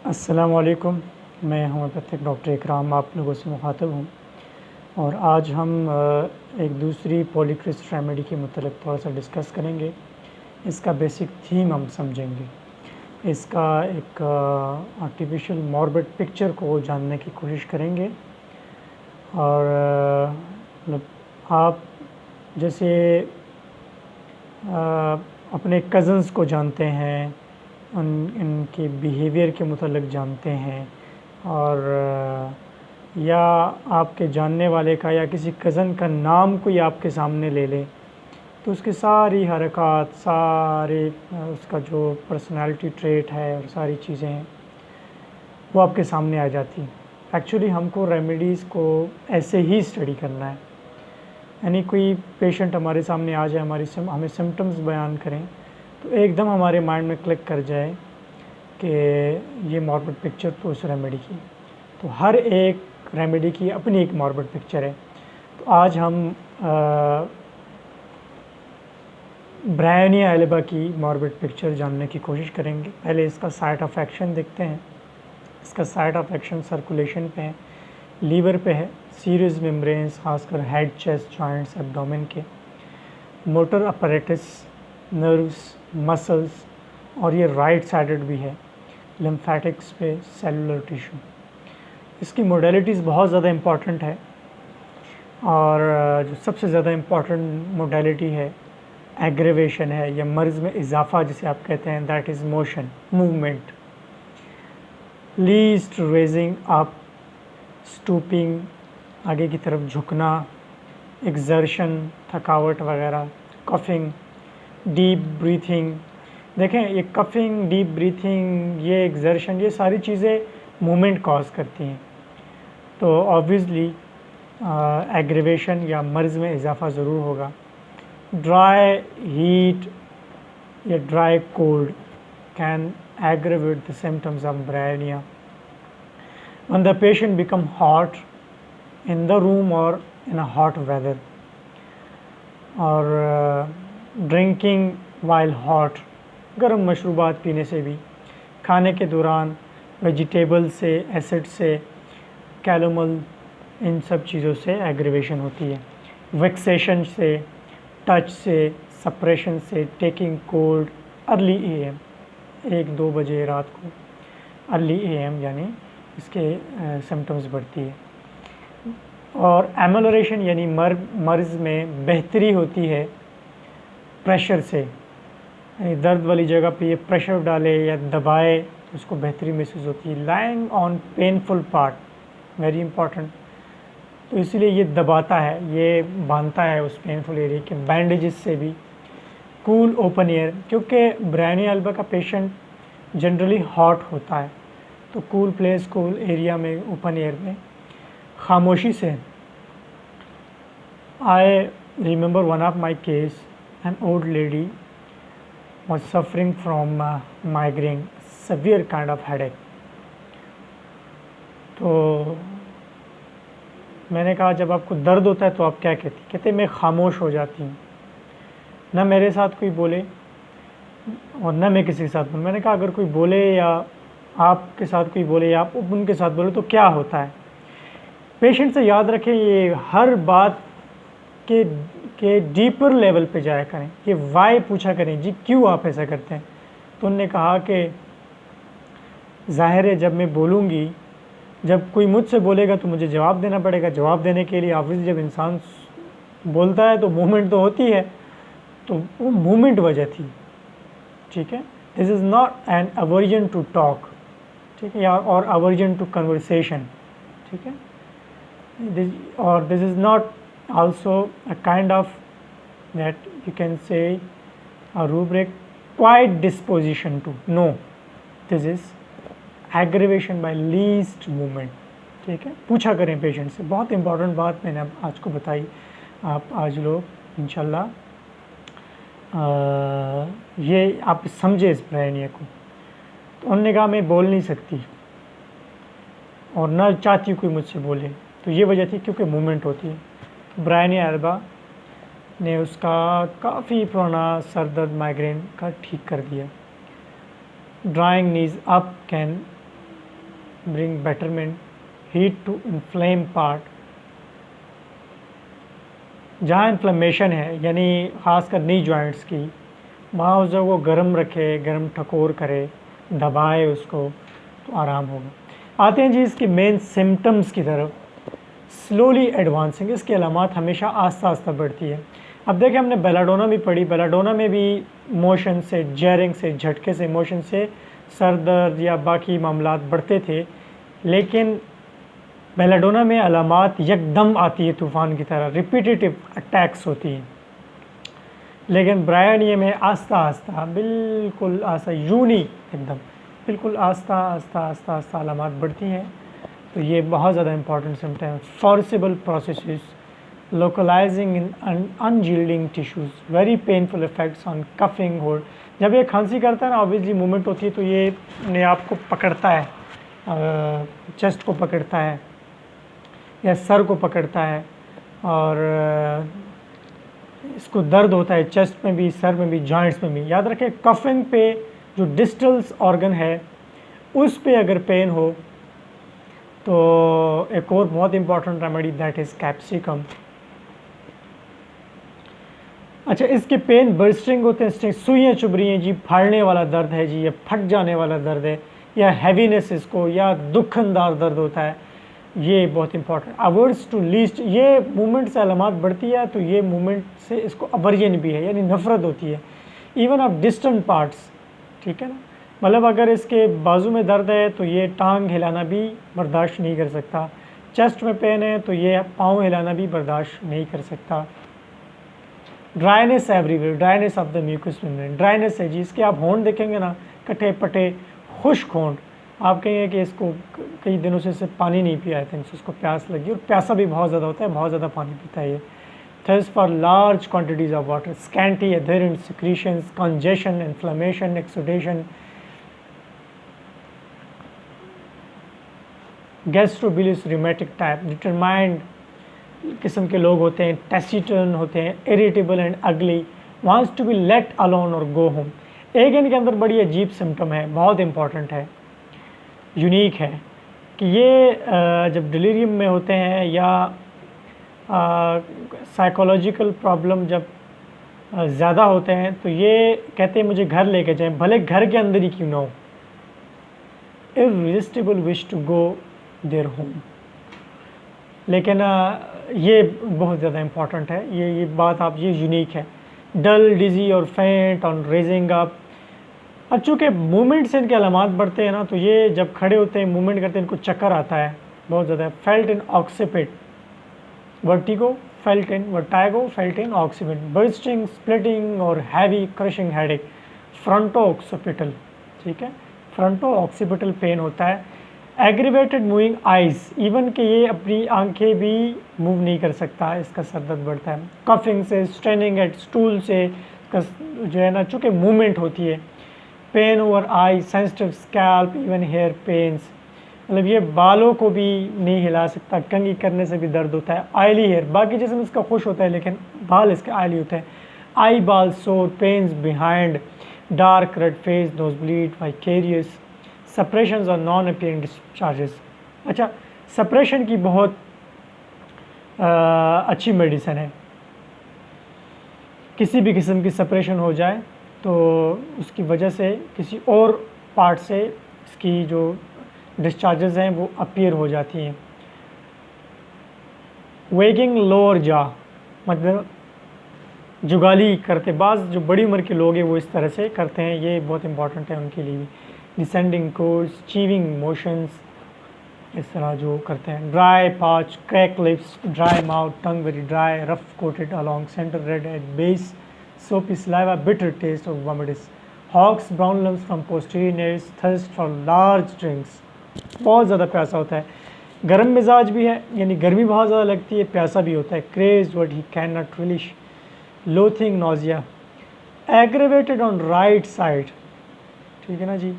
अस्सलाम वालेकुम। मैं होम्योपैथिक डॉक्टर इकराम आप लोगों से मुखातब हूँ और आज हम एक दूसरी पॉलीक्रिस्ट रेमेडी के मतलब थोड़ा सा डिस्कस करेंगे। इसका बेसिक थीम हम समझेंगे। इसका एक आर्टिफिशियल मॉर्बिड पिक्चर को जानने की कोशिश करेंगे और मतलब आप जैसे अपने कज़न्स को जानते हैं, इनके बिहेवियर के मुतालिक जानते हैं और या आपके जानने वाले का या किसी कज़न का नाम कोई आपके सामने ले ले तो उसकी सारी हरकत, सारे उसका जो पर्सनालिटी ट्रेट है और सारी चीज़ें हैं वो आपके सामने आ जाती हैं। एक्चुअली हमको रेमेडीज़ को ऐसे ही स्टडी करना है, यानी कोई पेशेंट हमारे सामने आ जाए, हमें सिम्टम्स बयान करें तो एकदम हमारे माइंड में क्लिक कर जाए कि ये मॉर्बिड पिक्चर तो उस रेमेडी की। तो हर एक रेमेडी की अपनी एक मॉर्बिड पिक्चर है। तो आज हम ब्रायोनिया एल्बा की मॉर्बिड पिक्चर जानने की कोशिश करेंगे। पहले इसका साइट ऑफ एक्शन देखते हैं। इसका साइट ऑफ एक्शन सर्कुलेशन पे है, लीवर पे है, सीरियस मेम्ब्रेन्स खासकर हेड, चेस्ट, जॉइंट्स, एब्डोमेन के, मोटर अपैरेटस, नर्व्स, मसल्स और ये राइट साइडेड भी है, लिम्फेटिक्स पे, सेलुलर टिश्यू। इसकी मोडेलिटीज़ बहुत ज़्यादा इम्पॉर्टेंट है और जो सबसे ज़्यादा इम्पॉर्टेंट मोडेलिटी है एग्रेवेशन है या मर्ज़ में इजाफा जिसे आप कहते हैं, that is motion, movement, least raising up, stooping, आगे की तरफ झुकना, एक्सर्शन, थकावट वगैरह, कफिंग, डीप ब्रीथिंग। देखें ये कफिंग, डीप ब्रीथिंग, ये एक्सर्शन, ये सारी चीज़ें मूवमेंट कॉज करती हैं। तो ऑब्वियसली एग्रेवेशन या मर्ज़ में इजाफा ज़रूर होगा। ड्राई हीट या dry cold can aggravate the symptoms of bryonia. When the patient become hot in the room or in a hot weather, और ड्रिंकिंग वाइल हॉट, गर्म मशरूबात पीने से भी, खाने के दौरान वेजिटेबल से, एसिड से, कैलोमल, इन सब चीज़ों से एग्रीवेशन होती है। वेक्सेशन से, टच से, सप्रेशन से, टेकिंग कोल्ड, अर्ली एएम, 1-2 बजे रात को अर्ली एएम यानी इसके सिम्टम्स बढ़ती है। और एमोलरेशन यानी मर्ज़ में बेहतरी होती है प्रेशर से, यानी दर्द वाली जगह पे ये प्रेशर डाले या दबाए तो उसको बेहतरी महसूस होती है। Lying on painful part, very important, तो इसीलिए ये दबाता है, ये बांधता है उस पेनफुल एरिया के बैंडेजेस से भी। कूल ओपन एयर, क्योंकि ब्रायोनिया एल्बा का पेशेंट जनरली हॉट होता है तो कूल प्लेस, कूल एरिया में, ओपन एयर में, खामोशी से। I remember one of my case, an old lady was suffering from migraine, severe kind of headache। तो मैंने कहा जब आपको दर्द होता है तो आप क्या कहती? कहते मैं खामोश हो जाती हूँ, न मेरे साथ कोई बोले और न मैं किसी के साथ बोलूँ। मैंने कहा अगर कोई बोले या आपके साथ कोई बोले या आप उनके साथ बोले तो क्या होता है? पेशेंट से याद रखें, ये हर बात के डीपर लेवल पे जाया करें, ये वाई पूछा करें, जी क्यों आप ऐसा करते हैं? तो उन्होंने कहा कि ज़ाहिर है जब मैं बोलूँगी, जब कोई मुझसे बोलेगा तो मुझे जवाब देना पड़ेगा। जवाब देने के लिए ऑब्वियसली जब इंसान बोलता है तो मूवमेंट तो होती है, तो वो मूवमेंट वजह थी। ठीक है, this is not an aversion to talk, ठीक है, या और अवर्जन टू कन्वर्सेशन, ठीक है, और this is not also a kind of that you can say a rubric quiet disposition to, no, this is aggravation by least movement। ठीक है, पूछा करें पेशेंट से। बहुत इंपॉर्टेंट बात मैंने आज को बताई, आप आज लोग इंशाल्लाह ये आप समझे इस ब्रायोनिया को। तो उन्होंने कहा मैं बोल नहीं सकती और ना चाहती कोई मुझसे बोले, तो ये वजह थी क्योंकि मूवमेंट होती है। ब्रायोनिया एल्बा ने उसका काफ़ी पुराना सर दर्द, माइग्रेन का ठीक कर दिया। Drawing knees up can bring betterment, heat to inflame part, जहाँ इन्फ्लेमेशन है यानी ख़ासकर नी जॉइंट्स की, वहाँ उस जगह को गर्म रखे, गर्म ठकोर करे, दबाए उसको, तो आराम होगा। आते हैं जी इसके मेन सिम्टम्स की तरफ। स्लोली एडवांसिंग, इसकी अलामात हमेशा आस्ता आस्ता बढ़ती है। अब देखें हमने बेलाडोना भी पढ़ी, बेलाडोना में भी मोशन से, जैरिंग से, झटके से, मोशन से सर दर्द या बाकी मामलात बढ़ते थे, लेकिन बेलाडोना में अलामात यकदम आती है तूफ़ान की तरह, रिपीटेटिव अटैक्स होती हैं। लेकिन ब्रायनिया में आस्ता आस्ता, बिल्कुल आस्ता, यूनिक एकदम, बिल्कुल आस्ता आस्ता आस्ता आस्ता अलामात बढ़ती हैं। तो ये बहुत ज़्यादा इंपॉर्टेंट सिम्टम है। Forcible processes, localising in unyielding tissues, very painful effects on coughing hold. जब ये खांसी करता है ना, ऑब्वियसली मूवमेंट होती है, तो ये अपने आप को पकड़ता है, चेस्ट को पकड़ता है या सर को पकड़ता है, और इसको दर्द होता है चेस्ट में भी, सर में भी, जॉइंट्स में भी। याद रखें कफिंग पे जो डिस्टल्स ऑर्गन है उस पे अगर पेन हो तो एक और बहुत important remedy, that is capsicum. अच्छा, इसके पेन बर्स्टिंग होते हैं, सुइयाँ चुभ रही हैं जी, फाड़ने वाला दर्द है जी, या फट जाने वाला दर्द है, या हैवीनेस इसको, या दुखनदार दर्द होता है, ये बहुत इंपॉर्टेंट। अवर्स टू लीस्ट, ये मूवमेंट से अलामात बढ़ती है, तो ये मूवमेंट से इसको अवर्जन भी है, यानी नफरत होती है, इवन ऑफ डिस्टेंट पार्ट्स, ठीक है ना। मतलब अगर इसके बाजू में दर्द है तो ये टांग हिलाना भी बर्दाश्त नहीं कर सकता, चेस्ट में पेन है तो ये पाँव हिलाना भी बर्दाश्त नहीं कर सकता। Dryness everywhere, dryness of the mucous membrane, dryness है जी, इसके आप होंठ देखेंगे ना, कटे पटे खुश्क होंठ, आप कहेंगे कि इसको कई दिनों से इससे पानी नहीं पिया है, उसको प्यास लगी, और प्यासा भी बहुत ज़्यादा होता है, बहुत ज़्यादा पानी पीता है ये। Thirst for large quantities of water, scanty adherent secretions, congestion, inflammation, exudation, gastrobilious rheumatic type, determined किस्म के लोग होते हैं, टेसिटर्न होते हैं, irritable and ugly, wants to be let alone और गो होम। एक इनके अंदर बड़ी अजीब सिम्टम है, बहुत इंपॉर्टेंट है, यूनिक है, कि ये जब डिलीरियम में होते हैं या साइकोलॉजिकल प्रॉब्लम जब ज़्यादा होते हैं, तो ये कहते हैं मुझे घर लेके जाएं, भले घर के अंदर ही क्यों ना हो, irresistible wish to go there home. लेकिन ये बहुत ज़्यादा इम्पॉर्टेंट है, ये बात आप, ये यूनिक है। डल, डिजी और फेंट ऑन रेजिंग अप। अब चूँकि मूवमेंट से इनके अलामात बढ़ते हैं ना, तो ये जब खड़े होते हैं, मूवमेंट करते हैं, इनको चक्कर आता है बहुत ज़्यादा। Felt in occiput, vertigo, felt in vertigo, felt in occiput, bursting, splitting और heavy crushing headache, fronto occipital, ठीक है, फ्रंटो ऑक्सीपिटल पेन होता है। एग्रीवेटेड मूविंग आइज़, इवन कि ये अपनी आंखें भी मूव नहीं कर सकता, इसका सर दर्द बढ़ता है। कफिंग से, स्ट्रेनिंग एट स्टूल से, जो है ना, चूँकि मूवमेंट होती है। Pain over eye, sensitive scalp, even hair pains, मतलब ये बालों को भी नहीं हिला सकता, कंघी करने से भी दर्द होता है। ऑयली हेयर, बाकी जिसम इसका खुश होता है लेकिन बाल इसके ऑयली होते हैं। Eye ball sore, pains behind, dark red face, nose bleed, vicarious, suppressions और नॉन अपीयरिंग डिस्चार्जेस। अच्छा, सप्रेशन की बहुत अच्छी मेडिसिन है, किसी भी किस्म की सप्रेशन हो जाए तो उसकी वजह से किसी और पार्ट से इसकी जो डिस्चार्जेस हैं वो अपीयर हो जाती हैं। वेगिंग लोअर जा, मतलब जुगाली करते, बाज़ जो बड़ी उम्र के लोग हैं वो इस तरह से करते हैं, ये बहुत इंपॉर्टेंट है उनके लिए। डिसेंडिंग कोर्स, चीविंग मोशंस, इस तरह जो करते हैं। Dry parch, crack lips, dry mouth, tongue very dry, rough coated along centre, red at base, soapy saliva, bitter taste of vomitus, hawks, brown lumps from posterior nares, thirst for large drinks, बहुत ज़्यादा प्यासा होता है। गर्म मिजाज भी है, यानी गर्मी बहुत ज़्यादा लगती है, प्यासा भी होता है। Craze what he cannot relish, loathing, nausea, aggravated on right side, ठीक है ना जी,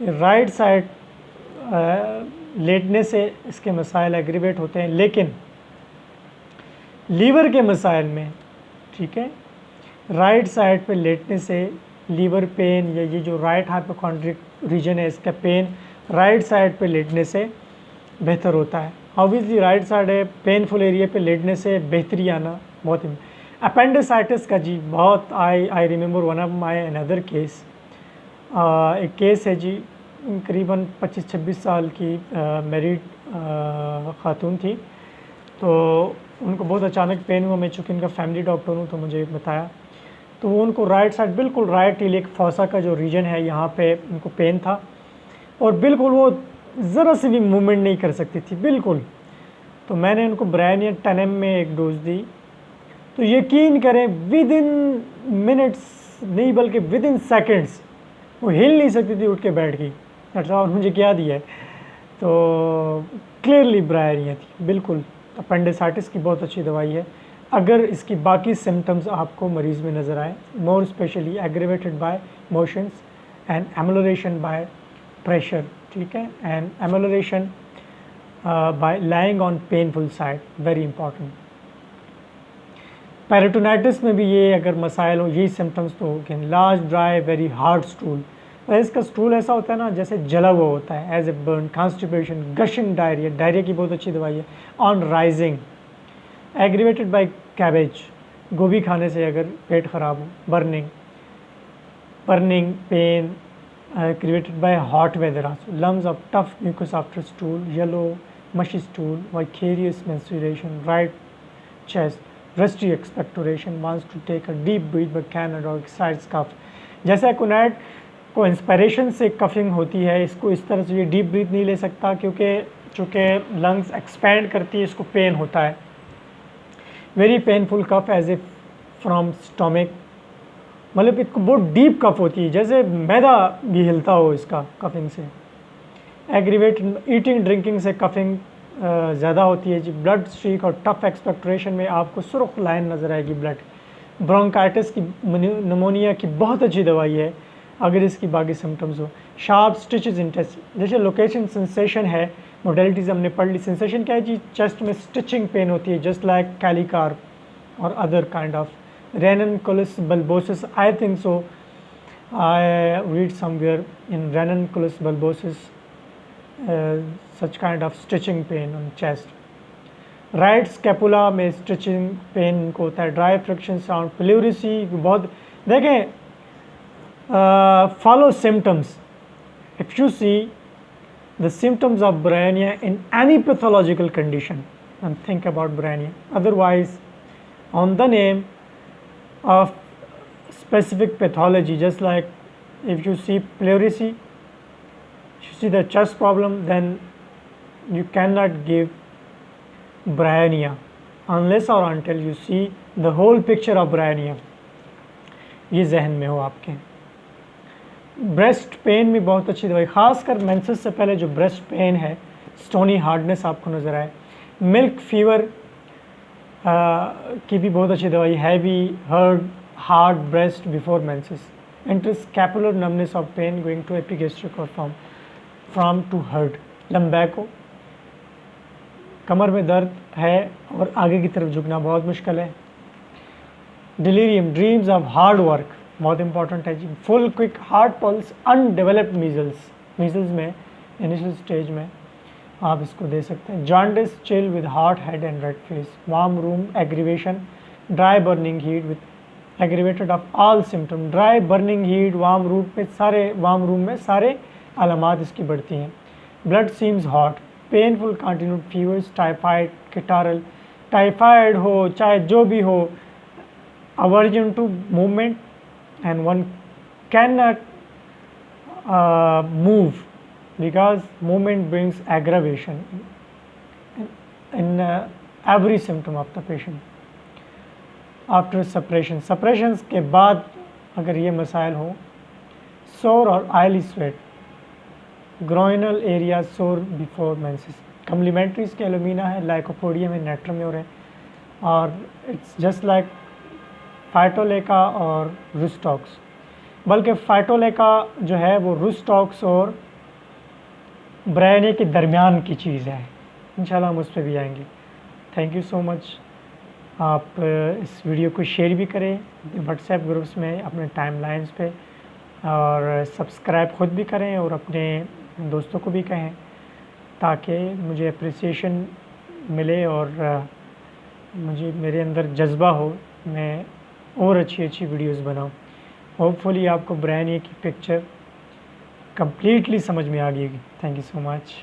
राइट साइड लेटने से इसके मसाइल एग्रीवेट होते हैं, लेकिन लीवर के मसाइल में, ठीक है, राइट साइड पे लेटने से लीवर पेन या ये जो राइट हाइपोकॉन्ड्रिक रीजन है इसका पेन राइट साइड पे लेटने से बेहतर होता है। ऑब्वियसली राइट साइड है, पेनफुल एरिया पे लेटने से बेहतरी आना बहुत ही। अपेंडिसाइटिस का जी बहुत I remember one of my another case. एक केस है जी, करीबन 25-26 साल की मैरिड ख़ातून थी। तो उनको बहुत अचानक पेन हुआ। मैं चूँकि इनका फैमिली डॉक्टर हूँ तो मुझे बताया, तो वो उनको राइट साइड बिल्कुल राइट इलियक फोसा का जो रीजन है यहाँ पे उनको पेन था, और बिल्कुल वो ज़रा सी भी मूवमेंट नहीं कर सकती थी बिल्कुल। तो मैंने उनको ब्रायनिया 10 में एक डोज दी, तो यकीन करें विद इन मिनट्स नहीं बल्कि विद इन सेकेंड्स वो हिल नहीं सकती थी उठ के बैठ गई। अच्छा, और मुझे क्या दिया है, तो क्लियरली ब्रायनिया थी बिल्कुल। अपेंडिसाइटिस की बहुत अच्छी दवाई है अगर इसकी बाकी सिम्टम्स आपको मरीज़ में नज़र आए, more especially aggravated by motions and amelioration by pressure, ठीक है, and amelioration by lying on painful side, very important. Peritonitis में भी ये अगर मसाइल हो, यही सिम्टम्स तो हो, large dry very hard stool, इसका स्टूल ऐसा होता है ना जैसे जला हुआ होता है, as a burn, constipation, gushing diarrhoea, diarrhoea की बहुत अच्छी दवाई है। On rising, aggravated by cabbage, गोभी खाने से अगर पेट ख़राब हो, burning pain, created by hot weather also, lumps of tough mucus after stool, yellow mushy stool, vicarious menstruation, right chest, rusty expectoration, wants to take a deep breath but cannot, or excites cough। जैसे कुनैट को inspiration से coughing होती है, इसको इस तरह से ये डीप ब्रीथ नहीं ले सकता क्योंकि चूँकि लंग्स एक्सपैंड करती है, इसको पेन होता है। Very painful cough as a from stomach, मतलब इसको बहुत डीप कफ होती है, जैसे मैदा भी हिलता हो इसका कफिंग से। एग्रीवेट ईटिंग ड्रिंकिंग से कफिंग ज़्यादा होती है जी। ब्लड स्ट्रीक और टफ एक्सपेक्टोरेशन में आपको सुर्ख लाइन नज़र आएगी ब्लड। ब्रोंकाइटिस की, निमोनिया की बहुत अच्छी दवाई है अगर इसकी बाकी सिम्टम्स हो। शार्प स्टिचेस इन चेस्ट, जैसे लोकेशन सेंसेशन है, मोडेलिटीज़ हमने पढ़ ली। सेंसेशन क्या है जी, चेस्ट में स्टिचिंग पेन होती है, जस्ट लाइक कैलिकार और other kind of ranunculus bulbosus, I think so, I read somewhere in ranunculus bulbosus such kind of stitching pain on chest। Right scapula में स्टिचिंग पेन को होता है। ड्राई फ्रिक्शन साउंड, प्लूरिसी बहुत देखें। Follow symptoms, if you see the symptoms of Bryannia in any pathological condition and think about Bryannia, otherwise on the name of specific pathology, just like if you see pleurisy, you see the chest problem, then you cannot give Bryannia unless or until you see the whole picture of Bryannia। ये जहन में हो आपके। Breast pain में बहुत अच्छी दवाई, खासकर मेंसेस से पहले जो ब्रेस्ट पेन है, स्टोनी हार्डनेस आपको नज़र आए। मिल्क फीवर की भी बहुत अच्छी दवाई, heavy hard breast before menses. Interscapular numbness of pain going to epigastric और फ्रॉम टू हर्ट। लम्बैको, कमर में दर्द है और आगे की तरफ झुकना बहुत मुश्किल है। Delirium, dreams of hard work बहुत इंपॉर्टेंट है जी। Full quick heart pulse, undeveloped measles, measles में इनिशियल स्टेज में आप इसको दे सकते हैं। Jaundice, chill with hot head and red face. Warm room aggravation, dry burning heat with aggravated of all symptom. Dry burning heat, warm room में सारे अलामात इसकी बढ़ती हैं। Blood seems hot, painful continued fevers, typhoid, catarrhal, typhoid हो चाहे जो भी हो, aversion to movement, and one cannot move because movement brings aggravation in every symptom of the patient। after separations के बाद अगर ये मसाइल हो, sore और oily sweat, groinal area sore before menses। कम्प्लीमेंट्रीज के एलुमिना है, लाइकोपोडियम है, नेट्रम है, और इट्स जस्ट लाइक फाइटोलेका और रुस्टॉक्स, बल्कि फाइटोलेका जो है वो रुस्टॉक्स और ब्रायनिया के दरमियान की चीज़ है। इंशाल्लाह हम उस पर भी आएंगे। Thank you so much. आप इस वीडियो को शेयर भी करें व्हाट्सएप ग्रुप्स में, अपने टाइमलाइंस पे, और सब्सक्राइब ख़ुद भी करें और अपने अपने दोस्तों को भी कहें, ताकि मुझे अप्रिसिएशन मिले और मुझे मेरे अंदर जज्बा हो, मैं और अच्छी अच्छी वीडियोस बनाऊं। होपफुली आपको ब्रायन ए की पिक्चर कंप्लीटली समझ में आ गई। Thank you so much.